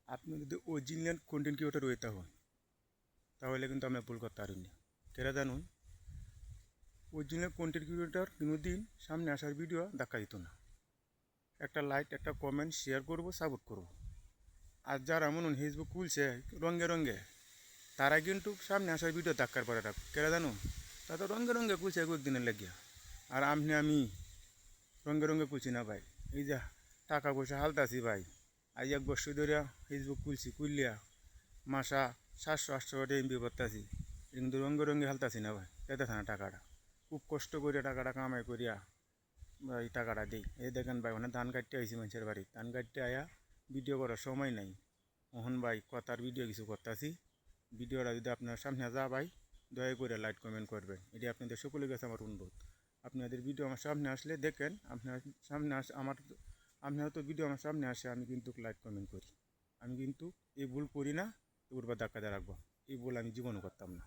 আপনি যদি original content creator হইতে হন তাহলে কিন্তু আপনি ভুল করতে পারেন না। কেরা জানুন, অরিজিনাল কন্টেন্ট ক্রিয়েটর কোনোদিন সামনে আসার ভিডিও দেখা দিত না। একটা লাইক, একটা কমেন্ট, শেয়ার করবো, সাপোর্ট করবো। আর যারা মনে ফেসবুক খুলছে রঙে রঙে, তারা কিন্তু সামনে আসার ভিডিও ধাক্কার পরে রাখ। কেরা জানুন, তারা তো রঙে রঙে খুলছে একদিনের লেগিয়া। আর আমি রঙে রঙে খুলছি না ভাই। এই যে টাকা পয়সা হালতাছি ভাই, আজ 1 বছর ধরে ফেসবুক খুলছি, খুললিয়া মাসা 700-800 টাকা এমবি করতেছি, কিন্তু রঙে রঙে হালতাছি না ভাই। পেতেছে না টাকাটা, খুব কষ্ট করে টাকাটা কামাই করিয়া ভাই টাকাটা দিই। এই দেখেন ভাই, ওখানে ধান কাটতে আইসি মানুষের বাড়ি, ধান কাটতে আয়া ভিডিও করার সময় নাই। মোহন ভাই কথার ভিডিও কিছু করতেছি, ভিডিওটা যদি আপনার সামনে যা ভাই, দয়া করে লাইক কমেন্ট করবেন। এটি আপনাদের সকলের কাছে আমার অনুরোধ। আপনাদের ভিডিও আমার সামনে আসলে দেখেন, আপনার সামনে আপনার তো ভিডিও আমার সামনে আসে, আমি কিন্তু লাইক কমেন্ট করি। আমি কিন্তু এই ভুল করি না, এবার ধাক্কা দিয়ে রাখবো। এই ভুল আমি জীবনও করতাম না।